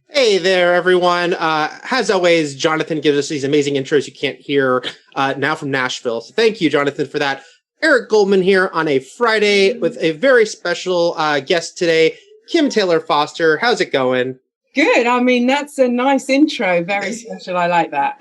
Hey there, everyone. As always, Jonathan gives us these amazing intros you can't hear now from Nashville. So thank you, Jonathan, for that. Eric Goldman here on a Friday with a very special guest today, Kim Taylor Foster. How's it going? Good. I mean, that's a nice intro. Very special. I like that.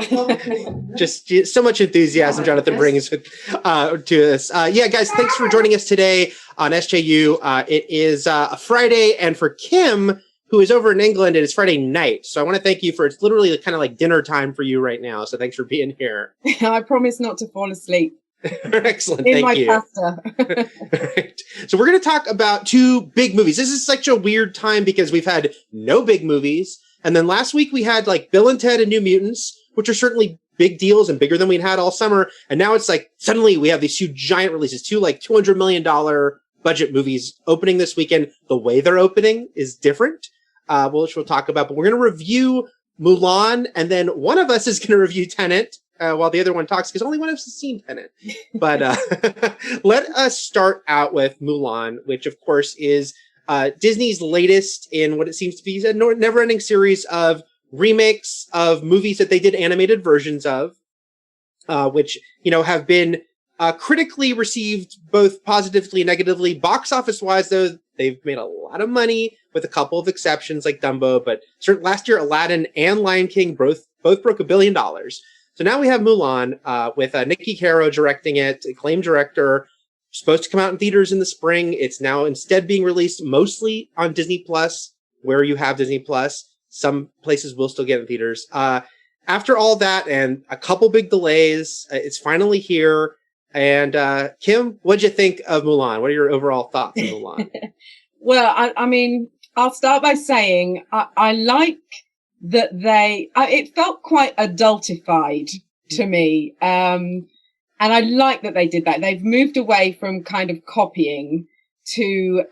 Just so much enthusiasm Jonathan brings to us. Yeah, guys, thanks for joining us today on SJU. It is a Friday, and for Kim, who is over in England, it is Friday night. So I want to thank you for, it's literally kind of like dinner time for you right now. So thanks for being here. I promise not to fall asleep. Excellent. In Thank you. Pasta. Right. So we're going to talk about two big movies. This is such a weird time because we've had no big movies. And then last week we had like Bill and Ted and New Mutants, which are certainly big deals and bigger than we'd had all summer. And now it's like suddenly we have these two giant releases, two like $200 million budget movies opening this weekend. The way they're opening is different, which we'll talk about. But we're going to review Mulan, and then one of us is going to review Tenet. While the other one talks, because only one of us has seen Tenet. But let us start out with Mulan, which of course is Disney's latest in what it seems to be a never-ending series of remakes of movies that they did animated versions of, which, you know, have been critically received both positively and negatively. Box office-wise, though, they've made a lot of money, with a couple of exceptions like Dumbo. But last year, Aladdin and Lion King both broke $1 billion. So now we have Mulan with Nikki Caro directing it, acclaimed director, supposed to come out in theaters in the spring. It's now instead being released mostly on Disney Plus, where you have Disney Plus. Some places will still get in theaters. After all that and a couple big delays, it's finally here. And Kim, what'd you think of Mulan? What are your overall thoughts on Mulan? Well, I mean, I'll start by saying I like that it felt quite adultified to me. And I like that they did that. They've moved away from kind of copying to,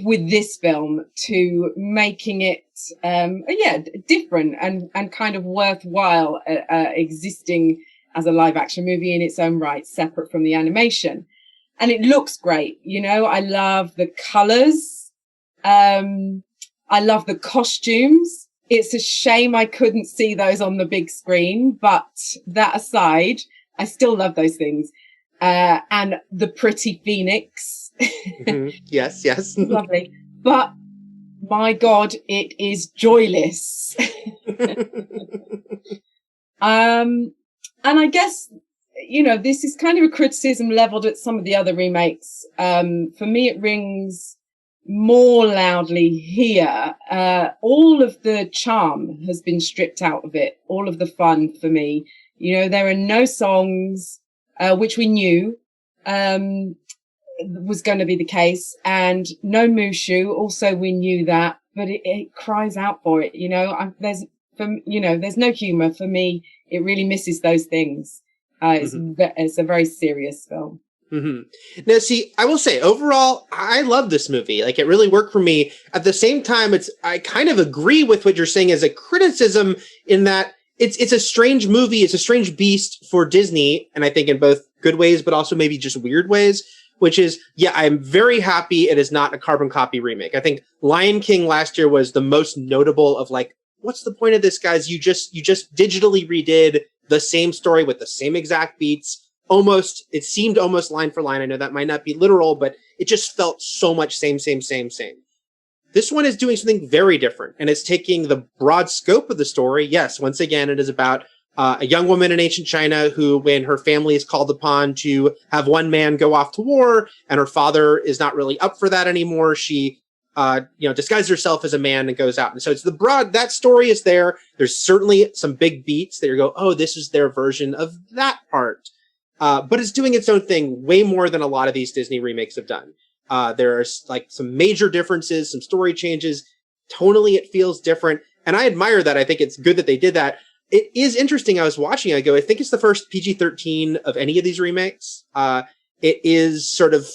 with this film, to making it, different and kind of worthwhile, existing as a live action movie in its own right, separate from the animation. And it looks great. You know, I love the colors. I love the costumes. It's a shame I couldn't see those on the big screen, but that aside, I still love those things. And the pretty phoenix. Mm-hmm. Yes. Lovely. But my God, it is joyless. And I guess, you know, this is kind of a criticism leveled at some of the other remakes. For me, it rings more loudly here. All of the charm has been stripped out of it. All of the fun for me. You know, there are no songs, which we knew, was going to be the case, and no Mushu. Also, we knew that, but it cries out for it. You know, there's no humor for me. It really misses those things. It's a very serious film. Mm-hmm. Now, see, I will say, overall, I love this movie. Like, it really worked for me. At the same time, I kind of agree with what you're saying as a criticism in that it's a strange movie. It's a strange beast for Disney. And I think in both good ways, but also maybe just weird ways, which is, yeah, I'm very happy it is not a carbon copy remake. I think Lion King last year was the most notable of like, what's the point of this, guys? You just digitally redid the same story with the same exact beats. It seemed almost line for line. I know that might not be literal, but it just felt so much same. This one is doing something very different, and it's taking the broad scope of the story. Yes, once again, it is about a young woman in ancient China who, when her family is called upon to have one man go off to war, and her father is not really up for that anymore, she disguises herself as a man and goes out. And so it's that story is there. There's certainly some big beats that you go, oh, this is their version of that part. But it's doing its own thing way more than a lot of these Disney remakes have done. There are like some major differences, some story changes. Tonally, it feels different. And I admire that. I think it's good that they did that. It is interesting. I was watching, I think it's the first PG-13 of any of these remakes. It is sort of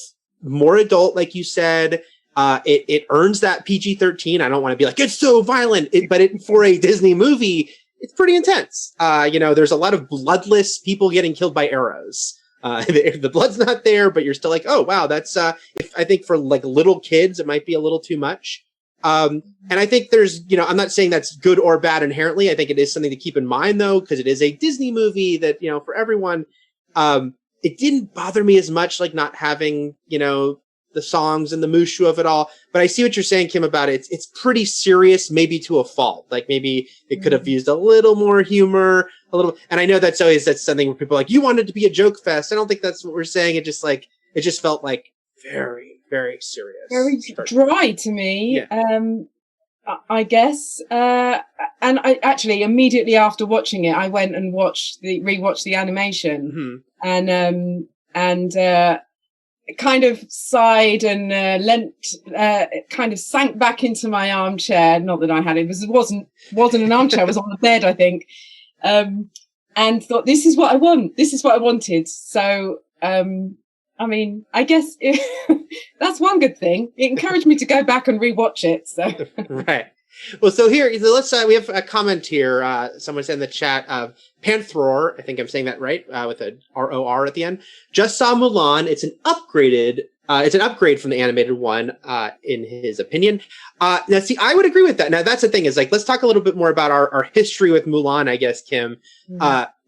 more adult, like you said. It earns that PG-13. I don't want to be like, it's so violent, but for a Disney movie, it's pretty intense. There's a lot of bloodless people getting killed by arrows. The blood's not there, but you're still like, oh, wow, that's, I think for like little kids, it might be a little too much. And I think there's, I'm not saying that's good or bad inherently. I think it is something to keep in mind, though, because it is a Disney movie that, for everyone, it didn't bother me as much, like not having, the songs and the mushu of it all. But I see what you're saying, Kim, about it. It's pretty serious, maybe to a fault. Like maybe it could have used a little more humor, and I know that's something where people are like, you wanted to be a joke fest. I don't think that's what we're saying. It just felt like very, very serious. Very dry to me. Yeah. I guess. And I actually immediately after watching it, I went and rewatched the animation, and kind of sighed and kind of sank back into my armchair. Not that I had it wasn't an armchair. It was on the bed, I think, and thought, this is what I want. This is what I wanted. So, I mean, I guess that's one good thing. It encouraged me to go back and rewatch it. So right. Well, so let's we have a comment here. Someone said in the chat of Panthror. I think I'm saying that right, with a ROR at the end. Just saw Mulan. It's an upgrade from the animated one, in his opinion. Now, see, I would agree with that. Now, that's the thing is, like, let's talk a little bit more about our history with Mulan, I guess, Kim.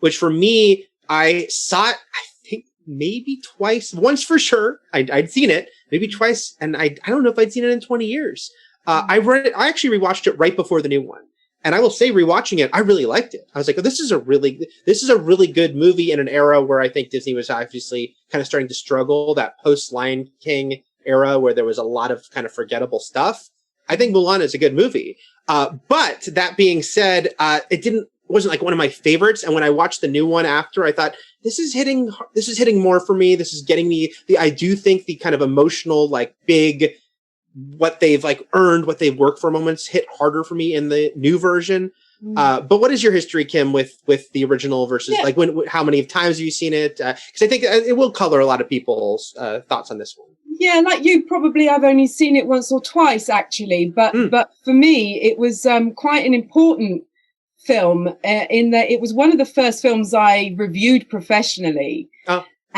Which for me, I saw it, I think maybe twice, once for sure. I'd seen it maybe twice, and I don't know if I'd seen it in 20 years. I actually rewatched it right before the new one. And I will say, rewatching it, I really liked it. I was like, oh, this is a really good movie in an era where I think Disney was obviously kind of starting to struggle, that post Lion King era where there was a lot of kind of forgettable stuff. I think Mulan is a good movie. But that being said, it wasn't like one of my favorites. And when I watched the new one after, I thought, this is hitting more for me. This is getting me I do think the kind of emotional, like big, what they've like earned, what they've worked for moments hit harder for me in the new version. But what is your history, Kim, with the original versus like how many times have you seen it? Because I think it will color a lot of people's thoughts on this one. Yeah, like you, probably I've only seen it once or twice actually, but for me it was quite an important film in that it was one of the first films I reviewed professionally.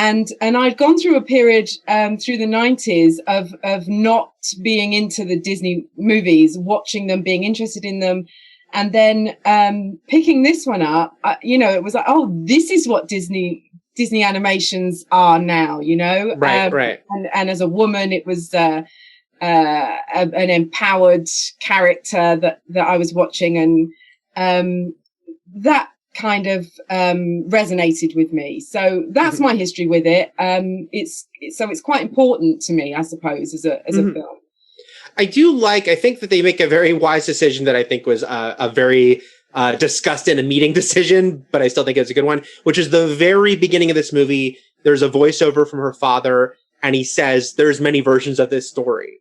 And I'd gone through a period through the 90s of not being into the Disney movies, watching them, being interested in them, and then picking this one up. It was like, oh, this is what Disney animations are now. Right. And as a woman, it was an empowered character that I was watching, and that kind of resonated with me. So that's my history with it. It's quite important to me, I suppose, as a film. I think that they make a very wise decision that I think was a very discussed in a meeting decision, but I still think it's a good one, which is the very beginning of this movie. There's a voiceover from her father, and he says there's many versions of this story,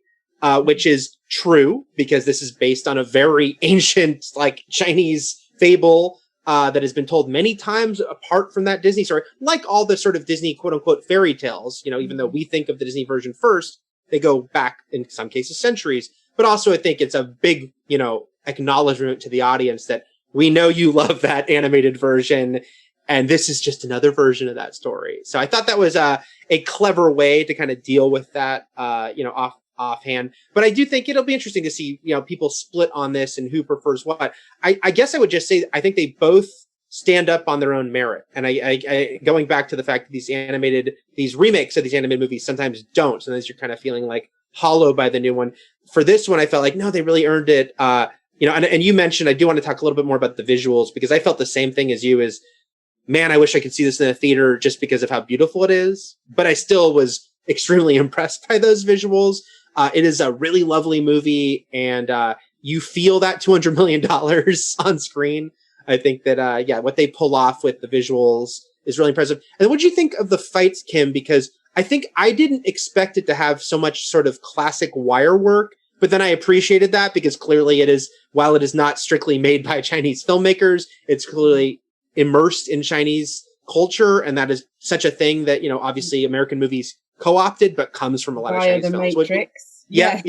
which is true because this is based on a very ancient, like, Chinese fable that has been told many times apart from that Disney story, like all the sort of Disney quote unquote fairy tales, even though we think of the Disney version first, they go back in some cases centuries. But also I think it's a big, acknowledgement to the audience that we know you love that animated version, and this is just another version of that story. So I thought that was a clever way to kind of deal with that, offhand. But I do think it'll be interesting to see, people split on this and who prefers what. I guess I would just say, I think they both stand up on their own merit. And I going back to the fact that these remakes of these animated movies sometimes don't. Sometimes you're kind of feeling like hollow by the new one. For this one, I felt like, no, they really earned it. And you mentioned, I do want to talk a little bit more about the visuals, because I felt the same thing as you is, man, I wish I could see this in a theater just because of how beautiful it is. But I still was extremely impressed by those visuals. It is a really lovely movie, and you feel that $200 million on screen. I think that, what they pull off with the visuals is really impressive. And what do you think of the fights, Kim? Because I think I didn't expect it to have so much sort of classic wire work, but then I appreciated that because clearly it is, while it is not strictly made by Chinese filmmakers, it's clearly immersed in Chinese culture, and that is such a thing that, obviously American movies co-opted, but comes from a lot of Chinese films. Matrix. Yeah.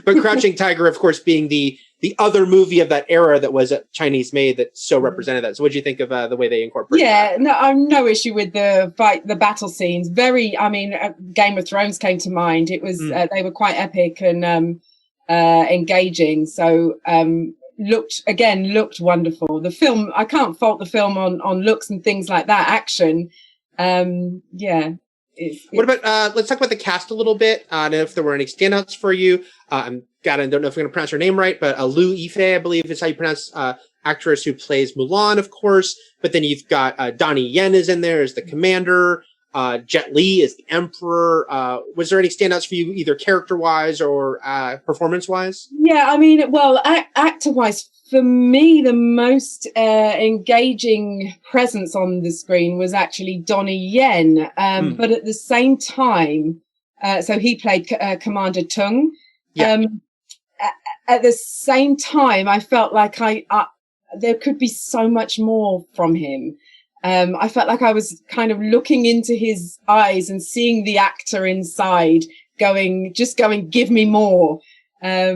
But Crouching Tiger, of course, being the other movie of that era that was Chinese made that so represented that. So what do you think of the way they incorporated that? No, I've no issue with the battle scenes. Game of Thrones came to mind. It was, they were quite epic, and engaging. So looked wonderful. The film, I can't fault the film on looks and things like that. Action, What about let's talk about the cast a little bit, and if there were any standouts for you. I don't know if I'm going to pronounce her name right, but Liu Yifei, I believe is how you pronounce actress who plays Mulan, of course. But then you've got Donnie Yen is in there as the commander. Jet Li is the emperor. Was there any standouts for you, either character-wise or performance-wise? Yeah, I mean, well, actor-wise, for me, the most engaging presence on the screen was actually Donnie Yen. But at the same time, so he played Commander Tung. Yeah. At the same time, I felt like there could be so much more from him. I felt like I was kind of looking into his eyes and seeing the actor inside going, give me more. But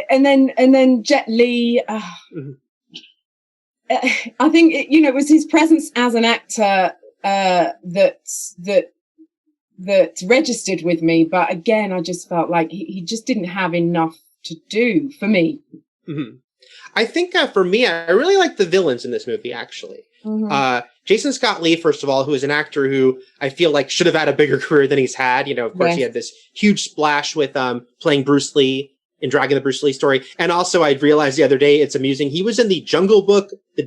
and then Jet Li, I think it was his presence as an actor that registered with me. But again, I just felt like he just didn't have enough to do for me. Mm-hmm. I think for me, I really like the villains in this movie, actually. Mm-hmm. Jason Scott Lee, first of all, who is an actor who I feel like should have had a bigger career than he's had. Of course, he had this huge splash with playing Bruce Lee in Dragon the Bruce Lee story. And also, I realized the other day, it's amusing, he was in the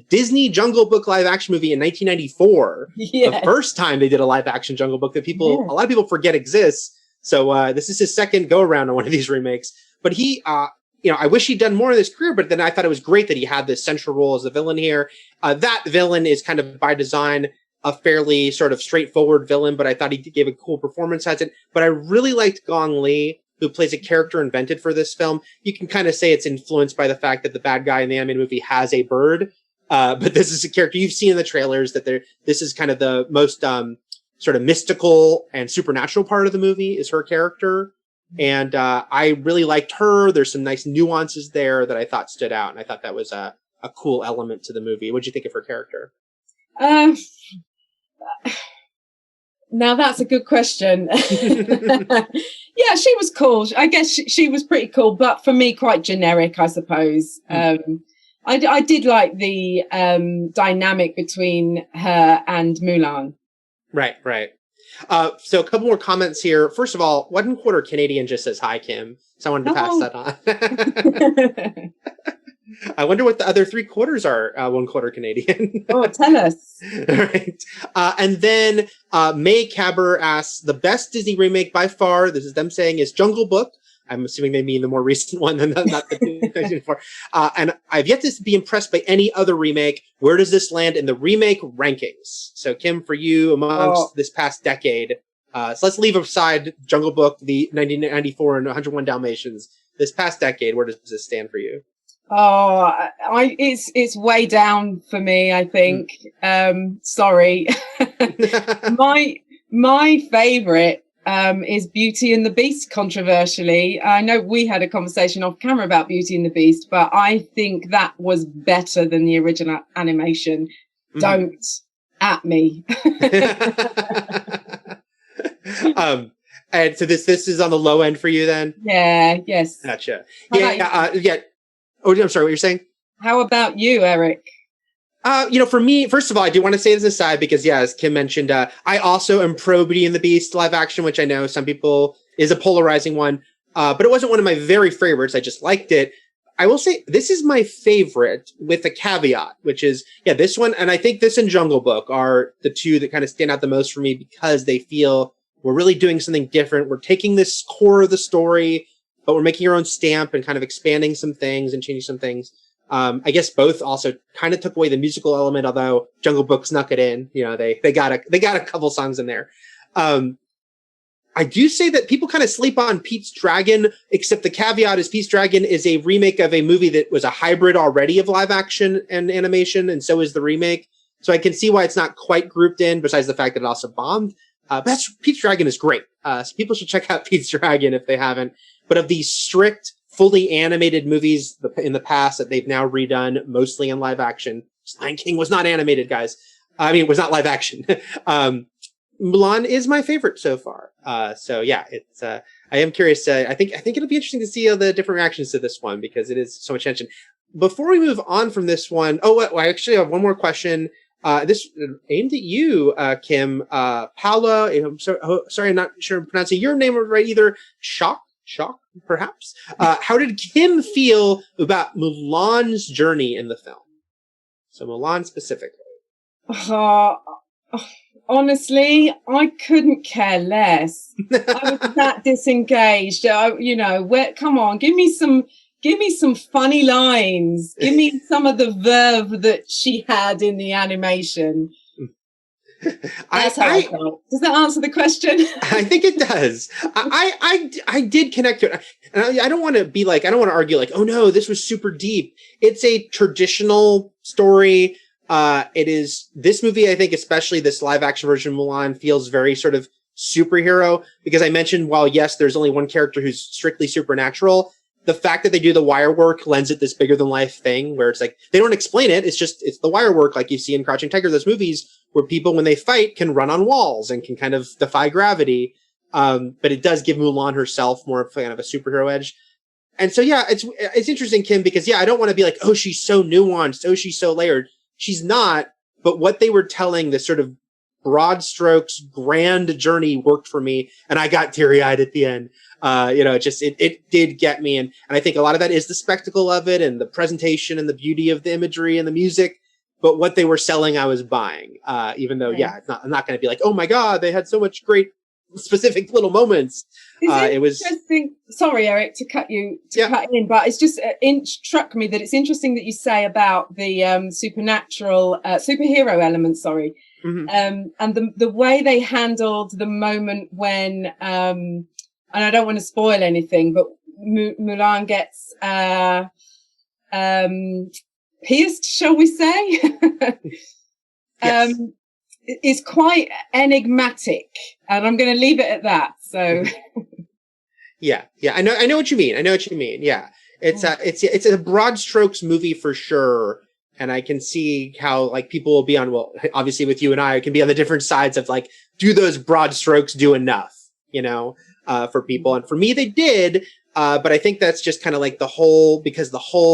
Disney Jungle Book live action movie in 1994. Yeah. The first time they did a live action Jungle Book that a lot of people forget exists. So this is his second go around on one of these remakes. But he, I wish he'd done more in his career, but then I thought it was great that he had this central role as a villain here. That villain is kind of by design a fairly sort of straightforward villain, but I thought he gave a cool performance as it. But I really liked Gong Li, who plays a character invented for this film. You can kind of say it's influenced by the fact that the bad guy in the animated movie has a bird. But this is a character you've seen in the trailers that this is kind of the most sort of mystical and supernatural part of the movie is her character. And I really liked her. There's some nice nuances there that I thought stood out. And I thought that was a cool element to the movie. What did you think of her character? Now that's a good question. Yeah, she was cool. I guess she was pretty cool, but for me, quite generic, I suppose. I did like the dynamic between her and Mulan. Right. So a couple more comments here. First of all, 1/4 Canadian just says hi, Kim. So I wanted to pass that on. I wonder what the other 3/4 are, 1/4 Canadian. Oh, tell us. All right. And then May Caber asks, the best Disney remake by far, this is them saying, is Jungle Book. I'm assuming they mean the more recent one than not the 2004. And I've yet to be impressed by any other remake. Where does this land in the remake rankings? So, Kim, for you, amongst this past decade, so let's leave aside Jungle Book, the 1994 and 101 Dalmatians. This past decade, where does this stand for you? Oh, it's way down for me, I think. Sorry. My favorite is Beauty and the Beast, controversially. I know we had a conversation off camera about Beauty and the Beast, but I think that was better than the original animation. Mm-hmm. Don't at me. And so this is on the low end for you then? Yeah, yes. Gotcha. Yeah. Oh, I'm sorry, what you're saying? How about you, Eric? For me, first of all, I do want to say this aside because, yeah, as Kim mentioned, I also am pro Beauty and the Beast live action, which I know some people is a polarizing one. But it wasn't one of my very favorites. I just liked it. I will say this is my favorite with a caveat, which is, yeah, this one. And I think this and Jungle Book are the two that kind of stand out the most for me because they feel we're really doing something different. We're taking this core of the story, but we're making our own stamp and kind of expanding some things and changing some things. I guess both also kind of took away the musical element, although Jungle Book snuck it in. They got a couple songs in there. I do say that people kind of sleep on Pete's Dragon, except the caveat is Pete's Dragon is a remake of a movie that was a hybrid already of live action and animation, and so is the remake. So I can see why it's not quite grouped in, besides the fact that it also bombed. But Pete's Dragon is great. So people should check out Pete's Dragon if they haven't. But of these strict, fully animated movies in the past that they've now redone, mostly in live action, Lion King was not animated, guys. I mean, it was not live action. Mulan is my favorite so far. So yeah, it's I am curious. I think it'll be interesting to see the different reactions to this one because it is so much tension. Before we move on from this one, I actually have one more question. This aimed at you, Kim. Paula. Sorry, I'm not sure I'm pronouncing your name right either. Shock, perhaps. How did Kim feel about Mulan's journey in the film? So Mulan specifically. Honestly, I couldn't care less. I was that disengaged. Come on, give me some funny lines. Give me some of the verve that she had in the animation. That's how I felt. Does that answer the question? I think it does. I did connect to it. And I don't want to be like, I don't want to argue like, oh no, this was super deep. It's a traditional story. It is this movie, I think, especially this live action version of Mulan feels very sort of superhero because I mentioned, while yes, there's only one character who's strictly supernatural. The fact that they do the wire work lends it this bigger than life thing where it's like, they don't explain it. It's the wire work. Like you see in Crouching Tiger, those movies where people, when they fight, can run on walls and can kind of defy gravity. But it does give Mulan herself more of kind of a superhero edge. And so, yeah, it's interesting, Kim, because yeah, I don't want to be like, oh, she's so nuanced. Oh, she's so layered. She's not, but what they were telling, this sort of broad strokes, grand journey worked for me. And I got teary eyed at the end. It did get me. And I think a lot of that is the spectacle of it and the presentation and the beauty of the imagery and the music. But what they were selling, I was buying, even though, yeah, I'm not going to be like, oh my God, they had so much great specific little moments. It was interesting. Sorry, Eric, to cut in, but it's just struck me that it's interesting that you say about the supernatural superhero element. Sorry, and the way they handled the moment when, and I don't want to spoil anything, but Mulan gets pierced, shall we say? Yes. Is quite enigmatic, and I'm going to leave it at that. So, yeah, I know what you mean. Yeah, it's a broad strokes movie for sure, and I can see how like people will be on. Well, obviously with you and I can be on the different sides of like, do those broad strokes do enough? For people, and for me they did. But I think that's just kind of like the whole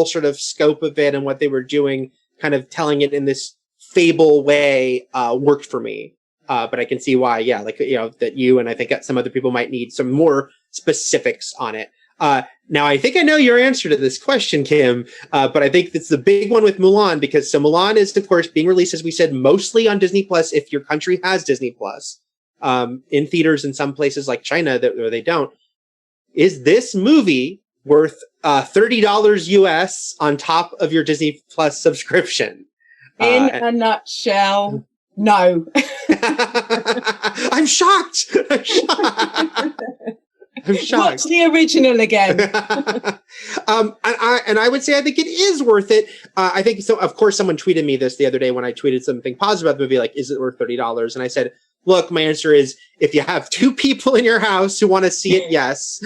sort of scope of it and what they were doing, kind of telling it in this fable way, worked for me. But I can see why, that you and I think some other people might need some more specifics on it. Now I think I know your answer to this question, Kim, but I think it's the big one with Mulan because Mulan is of course being released, as we said, mostly on Disney Plus if your country has Disney Plus, in theaters in some places like China where they don't. Is this movie worth $30 US on top of your Disney Plus subscription? In a nutshell, no. I'm shocked. Watch the original again. And I would say I think it is worth it. I think so. Of course, someone tweeted me this the other day when I tweeted something positive about the movie, like, is it worth $30? And I said, look, my answer is if you have two people in your house who want to see it, yes.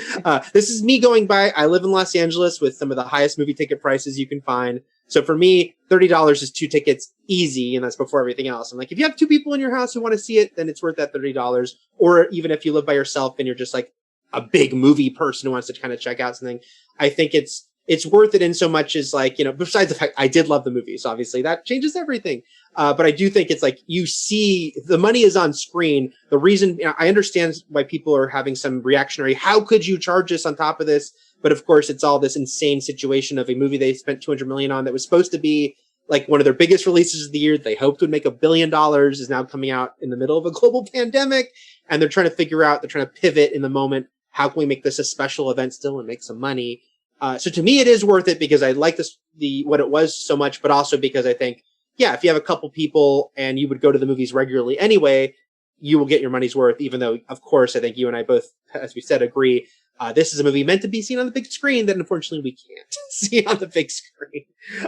This is me going by. I live in Los Angeles with some of the highest movie ticket prices you can find. So for me, $30 is 2 tickets easy, and that's before everything else. I'm like, if you have 2 people in your house who want to see it, then it's worth that $30. Or even if you live by yourself and you're just like a big movie person who wants to kind of check out something, I think it's worth it in so much as like, besides the fact I did love the movie, so obviously that changes everything. But I do think it's like, you see the money is on screen. The reason, I understand why people are having some reactionary, how could you charge us on top of this? But of course, it's all this insane situation of a movie they spent $200 million on that was supposed to be like one of their biggest releases of the year. They hoped would make $1 billion, is now coming out in the middle of a global pandemic. And they're trying to pivot in the moment. How can we make this a special event still and make some money? So to me, it is worth it because I like what it was so much, but also because I think, yeah, if you have a couple people and you would go to the movies regularly anyway, you will get your money's worth, even though, of course, I think you and I both, as we said, agree. This is a movie meant to be seen on the big screen that unfortunately we can't see on the big screen.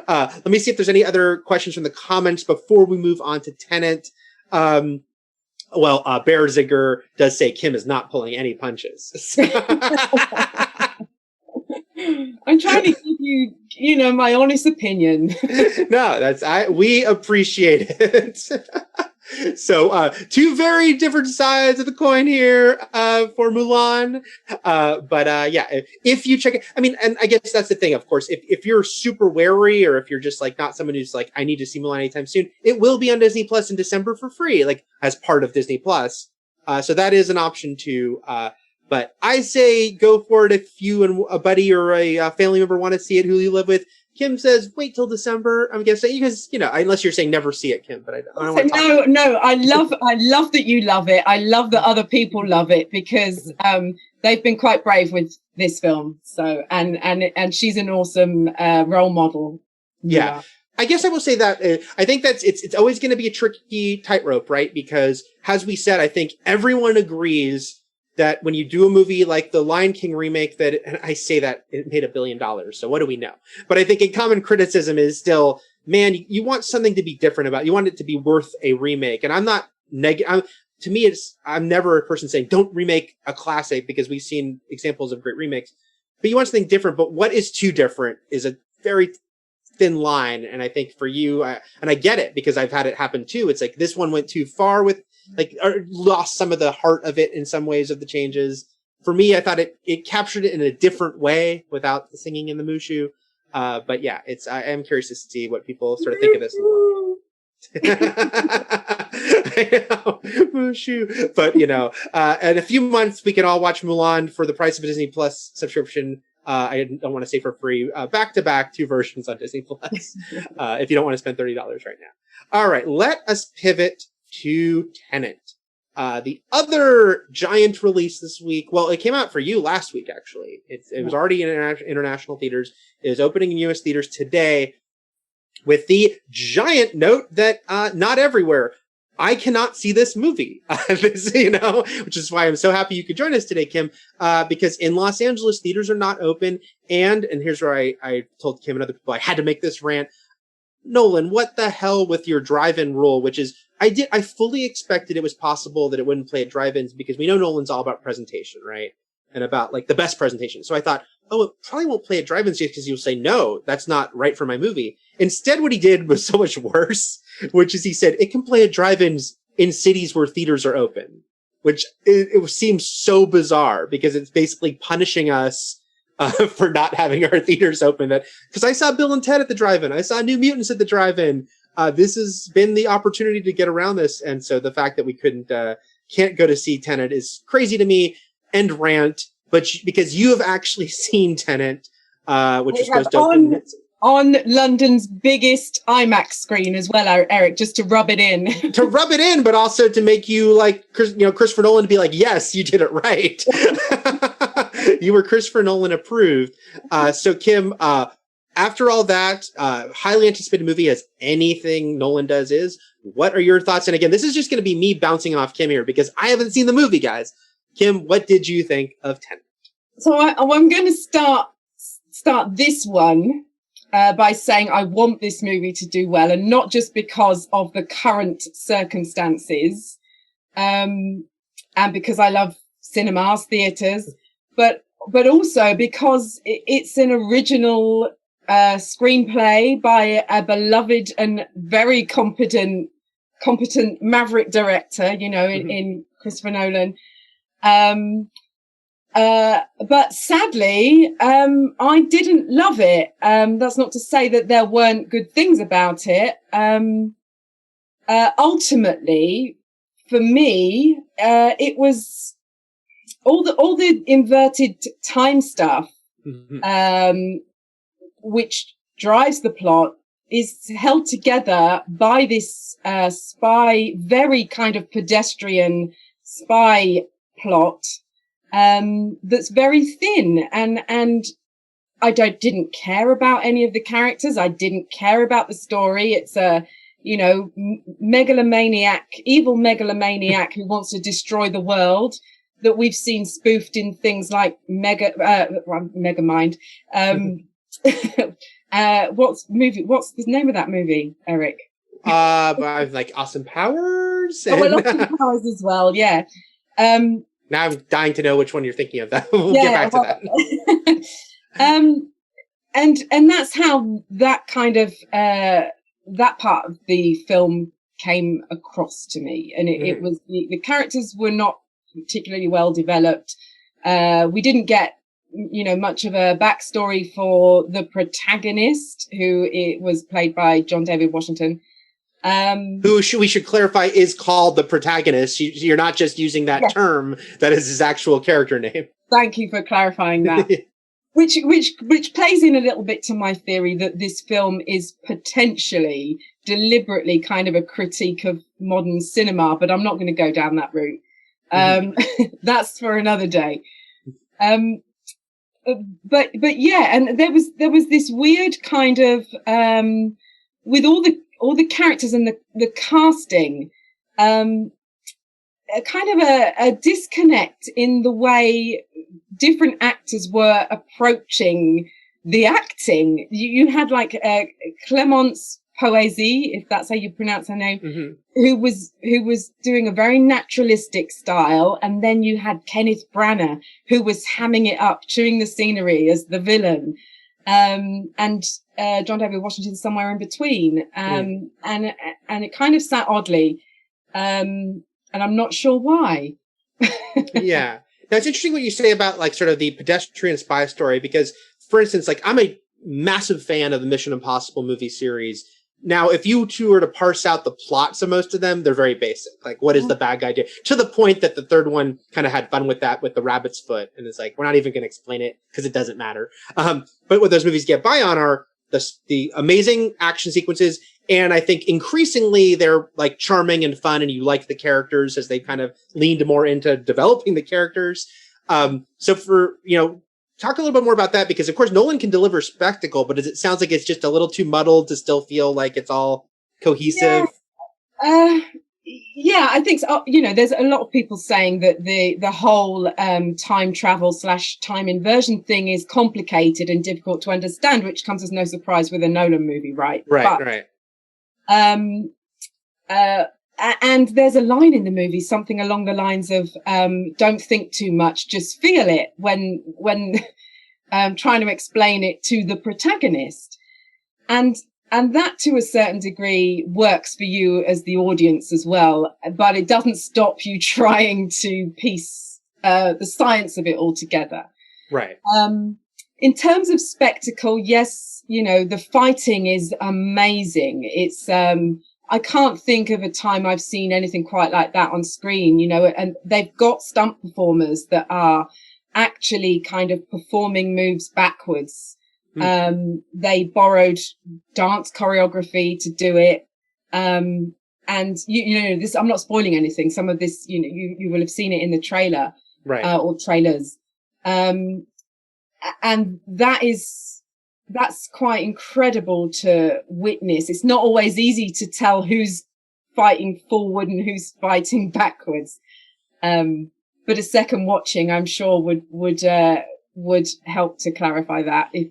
Let me see if there's any other questions from the comments before we move on to Tenet. Bear Zigger does say Kim is not pulling any punches. I'm trying to give you, my honest opinion. No, we appreciate it. So two very different sides of the coin here for Mulan. But yeah, if you check it, I mean, and I guess that's the thing, of course, if you're super wary or if you're just like not someone who's like, I need to see Mulan anytime soon, it will be on Disney Plus in December for free, like as part of Disney Plus. So that is an option too. But I say go for it if you and a buddy or a family member want to see it who you live with. Kim says wait till December. I'm guessing because unless you're saying never see it, Kim. But I don't want to no. I love that you love it. I love that other people love it because they've been quite brave with this film. So and she's an awesome role model. Yeah. I guess I will say that I think it's always going to be a tricky tightrope, right? Because as we said, I think everyone agrees that when you do a movie like the Lion King remake, that, and I say that it made $1 billion, so what do we know? But I think a common criticism is still, man, you want something to be different about it. You want it to be worth a remake. And I'm not to me, I'm never a person saying don't remake a classic because we've seen examples of great remakes. But you want something different. But what is too different is a very thin line. And I think for you, and I get it because I've had it happen too. It's like this one went too far with, like, or lost some of the heart of it in some ways of the changes. For me, I thought it captured it in a different way without the singing in the Mushu. But yeah, I am curious to see what people sort of think of this. I know, Mushu. But in a few months we can all watch Mulan for the price of a Disney Plus subscription. I don't want to say for free, back to back, 2 versions on Disney Plus. If you don't want to spend $30 right now. All right, let us pivot to Tenet. The other giant release this week, well, it came out for you last week, actually. It was already in international theaters. It is opening in U.S. theaters today with the giant note that not everywhere. I cannot see this movie, which is why I'm so happy you could join us today, Kim, because in Los Angeles, theaters are not open. And here's where I told Kim and other people I had to make this rant. Nolan, what the hell with your drive-in rule, which is, I fully expected it was possible that it wouldn't play at drive-ins because we know Nolan's all about presentation, right? And about like the best presentation. So I thought, it probably won't play at drive-ins just because he'll say, no, that's not right for my movie. Instead, what he did was so much worse, which is he said it can play at drive-ins in cities where theaters are open, which it seems so bizarre because it's basically punishing us for not having our theaters open. Because I saw Bill and Ted at the drive-in. I saw New Mutants at the drive-in. This has been the opportunity to get around this. And so the fact that we can't go to see Tenet is crazy to me. End rant. But because you have actually seen Tenet, which is supposed to open on London's biggest IMAX screen as well, Eric, just to rub it in. But also to make you like, Christopher Nolan to be like, yes, you did it right. You were Christopher Nolan approved. So Kim, after all that, highly anticipated movie as anything Nolan does is, what are your thoughts? And again, this is just going to be me bouncing off Kim here because I haven't seen the movie, guys. Kim, what did you think of Tenet? So I'm going to start this one by saying I want this movie to do well, and not just because of the current circumstances, and because I love cinemas, theatres, but also because it's an original screenplay by a beloved and very competent maverick director, in Christopher Nolan. But sadly, I didn't love it. That's not to say that there weren't good things about it. Ultimately, for me, it was all the inverted time stuff, which drives the plot, is held together by this very kind of pedestrian spy plot. That's very thin, and I didn't care about any of the characters. I didn't care about the story. It's a, evil megalomaniac who wants to destroy the world that we've seen spoofed in things like Megamind. What's the name of that movie, Eric? Like Austin Powers. Austin Powers as well. Yeah. Now I'm dying to know which one you're thinking of. We'll get back to that. And that's how that kind of that part of the film came across to me. And it was, the characters were not particularly well developed. We didn't get, much of a backstory for the protagonist, who it was played by John David Washington. Who we should clarify is called the protagonist. You're not just using that term. That is his actual character name. Thank you for clarifying that. Which plays in a little bit to my theory that this film is potentially deliberately kind of a critique of modern cinema, but I'm not going to go down that route. That's for another day. But yeah, and there was this weird kind of with all the characters and the casting, a kind of a disconnect in the way different actors were approaching the acting. You had like Clémence Poésy, if that's how you pronounce her name, who was doing a very naturalistic style, and then you had Kenneth Branagh, who was hamming it up, chewing the scenery as the villain, and John David Washington somewhere in between, and it kind of sat oddly, and I'm not sure why. Yeah. Now, it's interesting what you say about like sort of the pedestrian spy story, because, for instance, like I'm a massive fan of the Mission Impossible movie series. Now, if you two were to parse out the plots of most of them, they're very basic. Like, what is the bad guy do? To the point that the third one kind of had fun with that, with the rabbit's foot. And it's like, we're not even going to explain it because it doesn't matter. But what those movies get by on are the amazing action sequences. And I think increasingly they're like charming and fun, and you like the characters as they kind of leaned more into developing the characters. So for, talk a little bit more about that, because of course Nolan can deliver spectacle, but it sounds like it's just a little too muddled to still feel like it's all cohesive. Yeah, I think so. There's a lot of people saying that the whole time travel / time inversion thing is complicated and difficult to understand, which comes as no surprise with a Nolan movie, right? Right. And there's a line in the movie, something along the lines of don't think too much, just feel it, when trying to explain it to the protagonist. And that to a certain degree works for you as the audience as well, but it doesn't stop you trying to piece the science of it all together. Right. In terms of spectacle, yes, the fighting is amazing. It's I can't think of a time I've seen anything quite like that on screen, and they've got stunt performers that are actually kind of performing moves backwards. They borrowed dance choreography to do it. And this, I'm not spoiling anything. Some of this, you will have seen it in the trailer, right? Or trailers. And that's quite incredible to witness. It's not always easy to tell who's fighting forward and who's fighting backwards. But a second watching, I'm sure would help to clarify that, if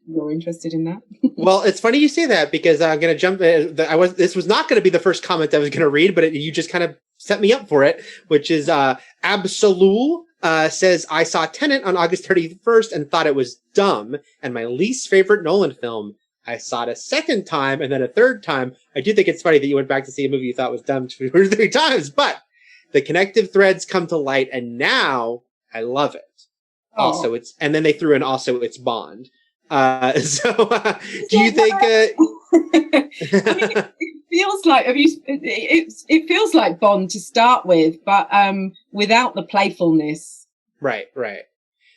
you're interested in that. Well, it's funny you say that, because I'm going to jump. This was not going to be the first comment I was going to read, but you just kind of set me up for it, which is Absolul. Says, I saw Tenet on August 31st and thought it was dumb and my least favorite Nolan film. I saw it a second time and then a third time. I do think it's funny that you went back to see a movie you thought was dumb 2 or 3 times, but the connective threads come to light, and now I love it. Also, and then they threw in also it's Bond. Do you think? I mean, it feels like it feels like Bond to start with, but without the playfulness. Right.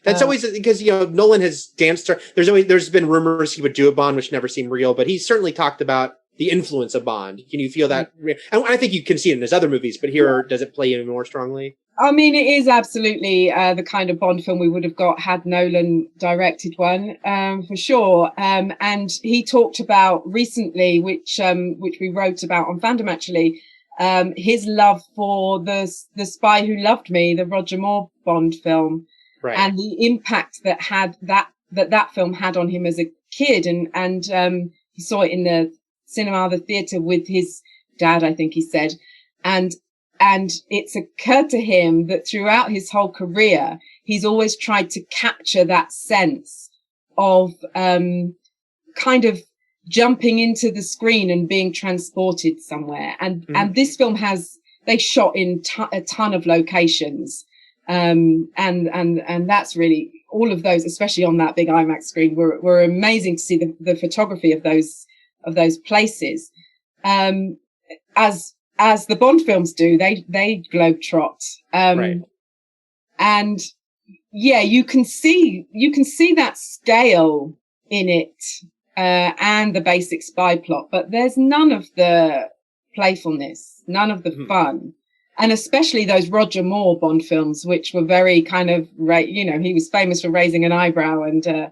That's always because Nolan has danced. There's been rumors he would do a Bond, which never seemed real, but he's certainly talked about the influence of Bond. Can you feel that? And I think you can see it in his other movies, but here does it play even more strongly? I mean, it is absolutely the kind of Bond film we would have got had Nolan directed one, for sure. And he talked about recently, which we wrote about on Fandom actually, his love for the Spy Who Loved Me, the Roger Moore Bond film, right, and the impact that film had on him as a kid, and he saw it in the cinema, the theatre with his dad, I think he said, and it's occurred to him that throughout his whole career, he's always tried to capture that sense of kind of jumping into the screen and being transported somewhere. And this film they shot in a ton of locations. And that's really, all of those, especially on that big IMAX screen, were amazing to see the photography of those places. As the Bond films do, they globetrot. Right. And yeah, you can see that scale in it, and the basic spy plot, but there's none of the playfulness, none of the fun. And especially those Roger Moore Bond films, which were very kind of, he was famous for raising an eyebrow and,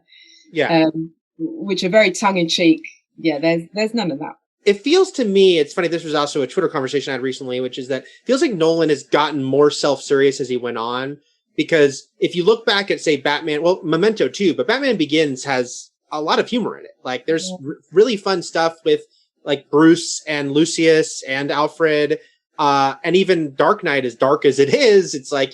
which are very tongue in cheek. Yeah, there's none of that. It feels to me, it's funny, this was also a Twitter conversation I had recently, which is that it feels like Nolan has gotten more self-serious as he went on. Because if you look back at, say, Batman, well, Memento too, but Batman Begins has a lot of humor in it. Like, there's really fun stuff with, like, Bruce and Lucius and Alfred. And even Dark Knight, as dark as it is, it's like,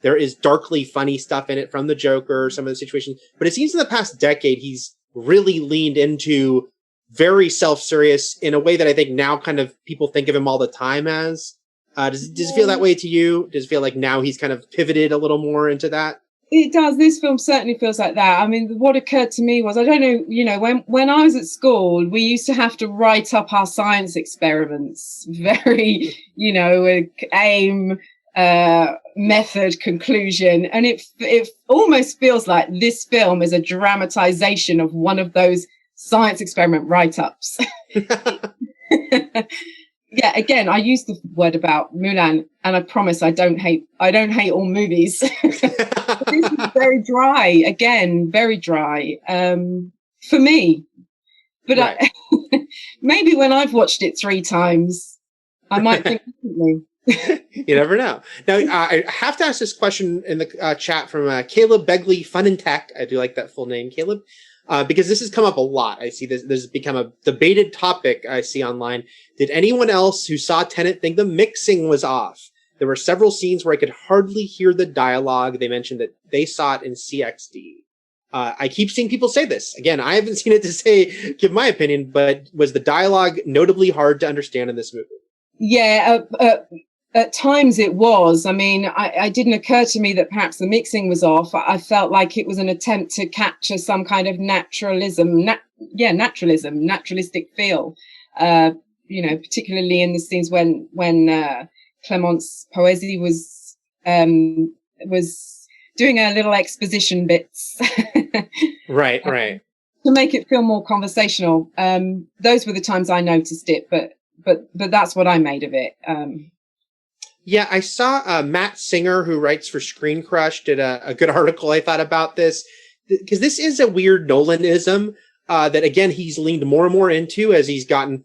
there is darkly funny stuff in it from the Joker, some of the situations. But it seems in the past decade, he's really leaned into very self-serious in a way that I think now kind of people think of him all the time as. Does it feel that way to you? Does it feel like now he's kind of pivoted a little more into that? It does. This film certainly feels like that. I mean, what occurred to me was, I don't know, when I was at school, we used to have to write up our science experiments, very, aim, method, conclusion. And it almost feels like this film is a dramatization of one of those science experiment write-ups. Yeah, again, I used the word about Mulan, and I promise I don't hate all movies. This is very dry, again, very dry, for me. But right. Maybe when I've watched it 3 times, I might think differently. You never know. Now, I have to ask this question in the chat from Caleb Begley, Fun and Tech. I do like that full name, Caleb. Because this has come up a lot. I see this has become a debated topic I see online. Did anyone else who saw Tenet think the mixing was off? There were several scenes where I could hardly hear the dialogue. They mentioned that they saw it in CXD. I keep seeing people say this. Again, I haven't seen it to give my opinion, but was the dialogue notably hard to understand in this movie? Yeah, at times it was. I mean, it didn't occur to me that perhaps the mixing was off. I felt like it was an attempt to capture some kind of naturalistic feel. Particularly in the scenes when Clement's Poesie was doing her little exposition bits. Right. To make it feel more conversational. Those were the times I noticed it, but that's what I made of it. Yeah, I saw Matt Singer, who writes for Screen Crush, did a good article, I thought, about this. Because this is a weird Nolanism that, again, he's leaned more and more into as he's gotten,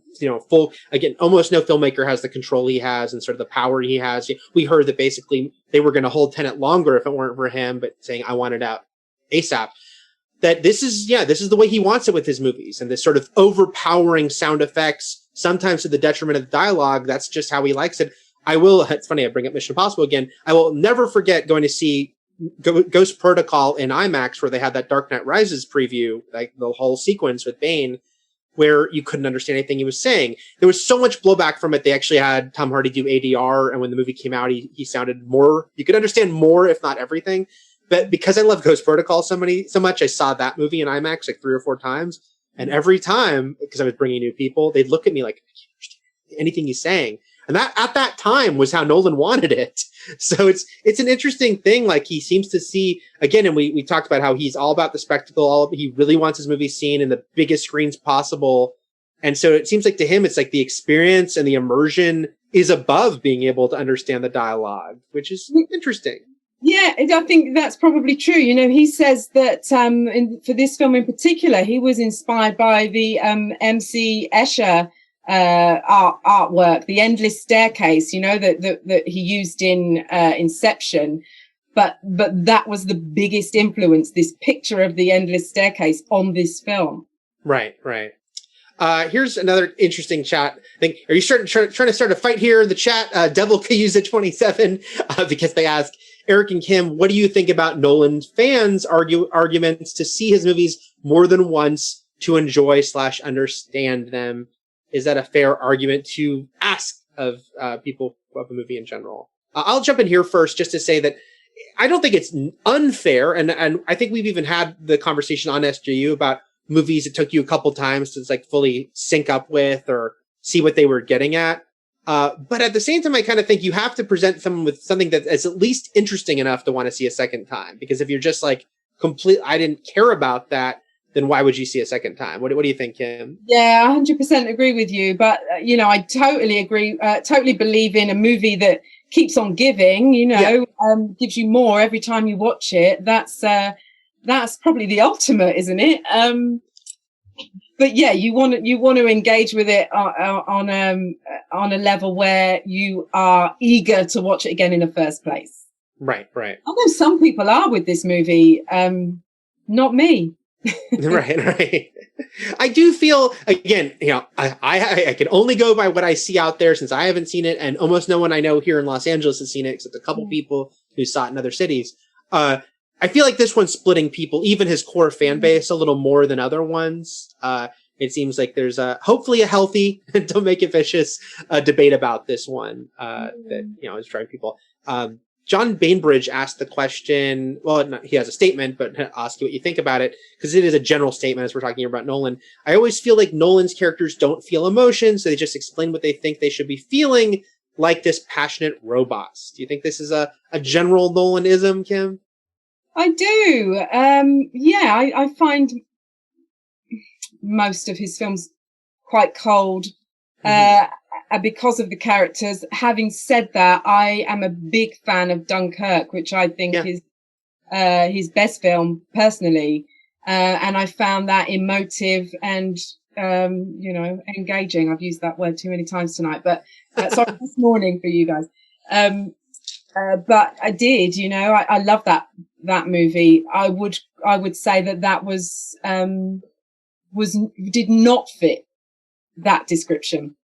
full... Again, almost no filmmaker has the control he has and sort of the power he has. We heard that basically they were going to hold Tenet longer if it weren't for him, but saying, I want it out ASAP. That this is the way he wants it with his movies. And this sort of overpowering sound effects, sometimes to the detriment of the dialogue, that's just how he likes it. It's funny, I bring up Mission Impossible again. I will never forget going to see Ghost Protocol in IMAX, where they had that Dark Knight Rises preview, like the whole sequence with Bane, where you couldn't understand anything he was saying. There was so much blowback from it. They actually had Tom Hardy do ADR, and when the movie came out, he sounded more, you could understand more, if not everything. But because I love Ghost Protocol so much, I saw that movie in IMAX like 3 or 4 times. And every time, because I was bringing new people, they'd look at me like, I can't understand anything he's saying. And that, at that time, was how Nolan wanted it. So it's an interesting thing. Like, he seems to see, again, and we talked about how he's all about the spectacle. He really wants his movies seen in the biggest screens possible. And so it seems like to him, it's like the experience and the immersion is above being able to understand the dialogue, which is interesting. Yeah, I think that's probably true. He says that for this film in particular, he was inspired by the M.C. Escher artwork, the endless staircase, that he used in Inception. But that was the biggest influence, this picture of the endless staircase on this film. Right. Here's another interesting chat. I think, are you trying to start a fight here in the chat? Devil could use it 27 because they ask, Eric and Kim, what do you think about Nolan fans' arguments to see his movies more than once to enjoy / understand them. Is that a fair argument to ask of people of a movie in general? I'll jump in here first just to say that I don't think it's unfair, and I think we've even had the conversation on SJU about movies it took you a couple times to like fully sync up with or see what they were getting at. But at the same time, I kind of think you have to present someone with something that is at least interesting enough to want to see a second time. Because if you're just like I didn't care about that, then why would you see a second time? What do you think, Kim? Yeah, 100% agree with you. But, I totally agree, totally believe in a movie that keeps on giving, gives you more every time you watch it. That's probably the ultimate, isn't it? But yeah, you want to engage with it on a level where you are eager to watch it again in the first place. Right. I know some people are with this movie. Not me. Right. I do feel, again, I can only go by what I see out there since I haven't seen it, and almost no one I know here in Los Angeles has seen it except a couple people who saw it in other cities. I feel like this one's splitting people, even his core fan base, a little more than other ones. It seems like there's hopefully a healthy, don't make it vicious, debate about this one that is driving people. John Bainbridge asked the question, he has a statement, but I'll ask you what you think about it, because it is a general statement as we're talking about Nolan. I always feel like Nolan's characters don't feel emotion, so they just explain what they think they should be feeling, like dispassionate robots. Do you think this is a general Nolanism, Kim? I do. I find most of his films quite cold. Because of the characters. Having said that, I am a big fan of Dunkirk, which I think is his best film personally. And I found that emotive and, engaging. I've used that word too many times tonight, but sorry, this morning for you guys. But I did, I love that movie. I would say that was did not fit that description.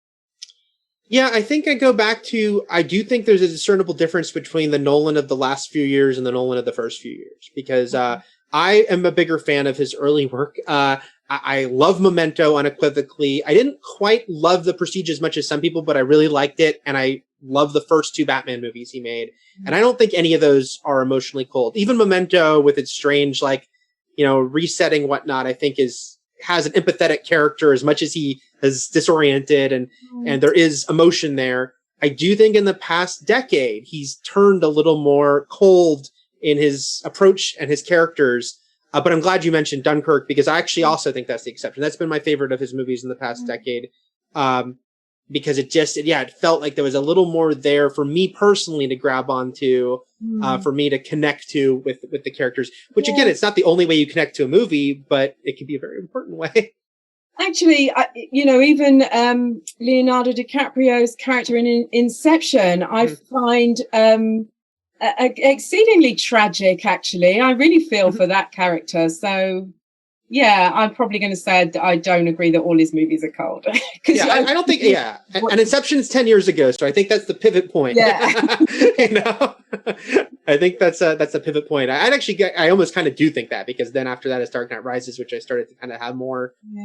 Yeah, I think I go back to, I do think there's a discernible difference between the Nolan of the last few years and the Nolan of the first few years, because I am a bigger fan of his early work. I love Memento unequivocally. I didn't quite love The Prestige as much as some people, but I really liked it, and I love the first two Batman movies he made. And I don't think any of those are emotionally cold. Even Memento, with its strange, resetting whatnot, I think has an empathetic character as much as he is disoriented and there is emotion there. I do think in the past decade, he's turned a little more cold in his approach and his characters. But I'm glad you mentioned Dunkirk, because I actually also think that's the exception. That's been my favorite of his movies in the past decade. Because it felt like there was a little more there for me personally to grab onto, for me to connect to with the characters, which again, it's not the only way you connect to a movie, but it can be a very important way. Actually, even Leonardo DiCaprio's character in Inception, I find exceedingly tragic, actually. I really feel for that character. So, yeah, I'm probably going to say I don't agree that all his movies are cold. I don't think, and Inception's 10 years ago, so I think that's the pivot point. Yeah. I think that's a pivot point. I almost kind of do think that, because then after that is Dark Knight Rises, which I started to kind of have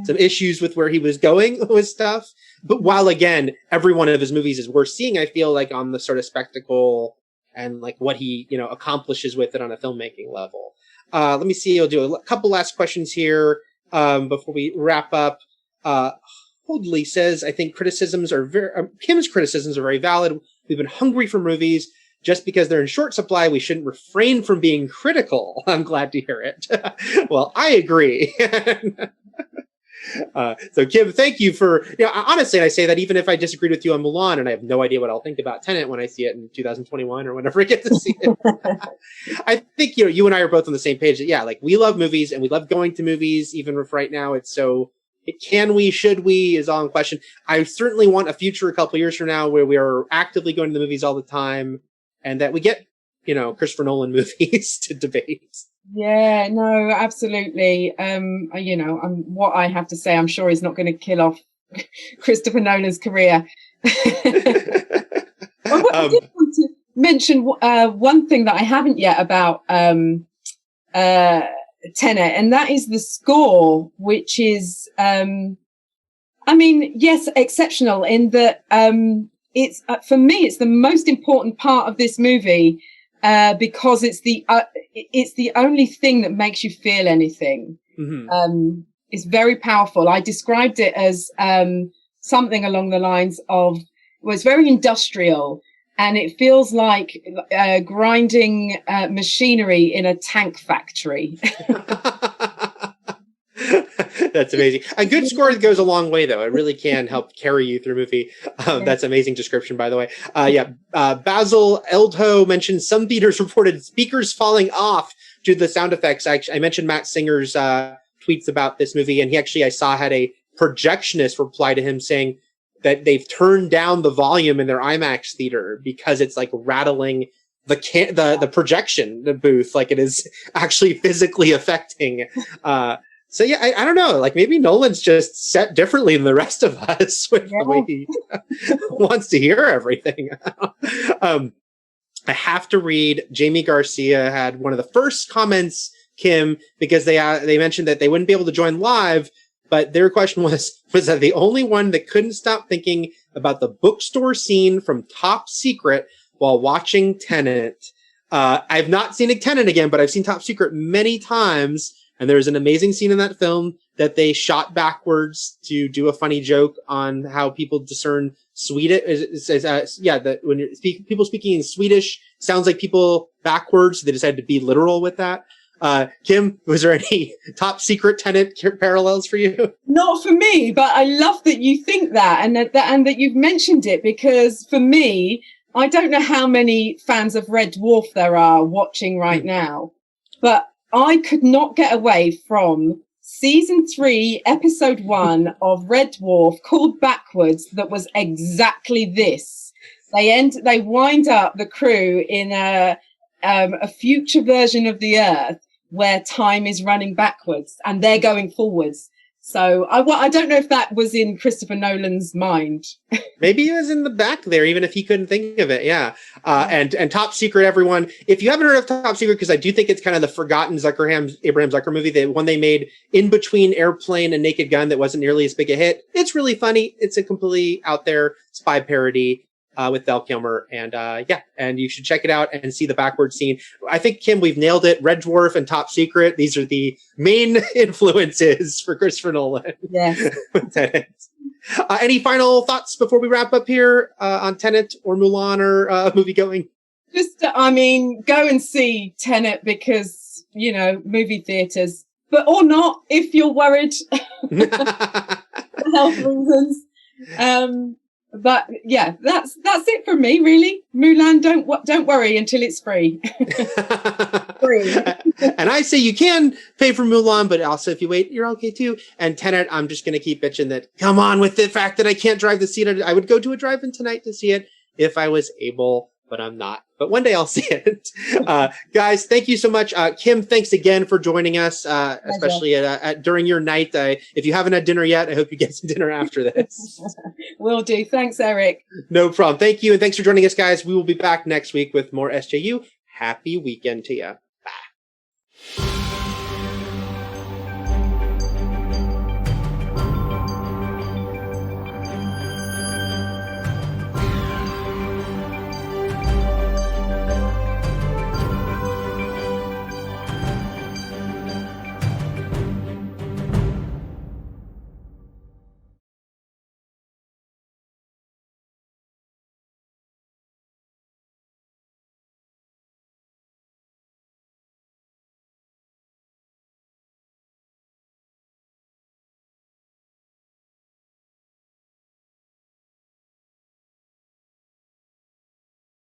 some issues with where he was going with stuff. But while, again, every one of his movies is worth seeing, I feel like on the sort of spectacle and like what he, accomplishes with it on a filmmaking level. Let me see. I'll do a couple last questions here before we wrap up. Holdley says, I think Kim's criticisms are very valid. We've been hungry for movies. Just because they're in short supply, we shouldn't refrain from being critical. I'm glad to hear it. Well, I agree. So Kim, thank you for, honestly, I say that even if I disagreed with you on Mulan, and I have no idea what I'll think about Tenet when I see it in 2021 or whenever I get to see it. I think, you and I are both on the same page that, we love movies and we love going to movies, even if right now it's so, should we is all in question. I certainly want a future a couple years from now where we are actively going to the movies all the time and that we get, Christopher Nolan movies to debate. Yeah, no, absolutely. What I have to say, I'm sure is not going to kill off Christopher Nolan's career. I did want to mention one thing that I haven't yet about Tenet, and that is the score, which is, I mean, yes, exceptional in that it's for me, it's the most important part of this movie because it's the only thing that makes you feel anything. Mm-hmm. It's very powerful. I described it as something along the lines of, well, it's very industrial, and it feels like grinding machinery in a tank factory. That's amazing. A good score goes a long way, though. It really can help carry you through a movie. That's amazing description, by the way. Basil Eldho mentioned some theaters reported speakers falling off due to the sound effects. I mentioned Matt Singer's tweets about this movie, and he actually, I saw, had a projectionist reply to him saying that they've turned down the volume in their IMAX theater because it's like rattling the projection, the booth, like it is actually physically affecting. So yeah, I don't know. Like maybe Nolan's just set differently than the rest of us with the way he wants to hear everything. I have to read. Jamie Garcia had one of the first comments, Kim, because they mentioned that they wouldn't be able to join live, but their question was that the only one that couldn't stop thinking about the bookstore scene from Top Secret while watching Tenet. I've not seen Tenet again, but I've seen Top Secret many times. And there's an amazing scene in that film that they shot backwards to do a funny joke on how people discern Swedish. That when people speaking in Swedish sounds like people backwards. So they decided to be literal with that. Kim, was there any Top Secret Tenet parallels for you? Not for me, but I love that you think that and that you've mentioned it, because for me, I don't know how many fans of Red Dwarf there are watching right now, but I could not get away from season 3, episode 1 of Red Dwarf called Backwards. That was exactly this. They wind up the crew in a future version of the Earth where time is running backwards and they're going forwards. So I don't know if that was in Christopher Nolan's mind. Maybe it was in the back there, even if he couldn't think of it. Yeah. And Top Secret, everyone, if you haven't heard of Top Secret, because I do think it's kind of the forgotten Abraham Zucker movie, the one they made in between Airplane and Naked Gun that wasn't nearly as big a hit. It's really funny. It's a completely out there spy parody with Val Kilmer. And you should check it out and see the backward scene. I think, Kim, we've nailed it. Red Dwarf and Top Secret. These are the main influences for Christopher Nolan. Yes. Any final thoughts before we wrap up here on Tenet or Mulan or movie going? Just, go and see Tenet because, movie theaters, or not if you're worried for health reasons. But yeah, that's it from me, really. Mulan, don't worry until it's free. Free. And I say you can pay for Mulan, but also if you wait, you're okay too. And Tenet, I'm just going to keep bitching that, come on with the fact that I can't drive the seat. I would go to a drive-in tonight to see it if I was able, but I'm not. But one day I'll see it. Guys, thank you so much. Kim, thanks again for joining us, especially during your night. If you haven't had dinner yet, I hope you get some dinner after this. Will do. Thanks, Eric. No problem. Thank you. And thanks for joining us, guys. We will be back next week with more SJU. Happy weekend to you.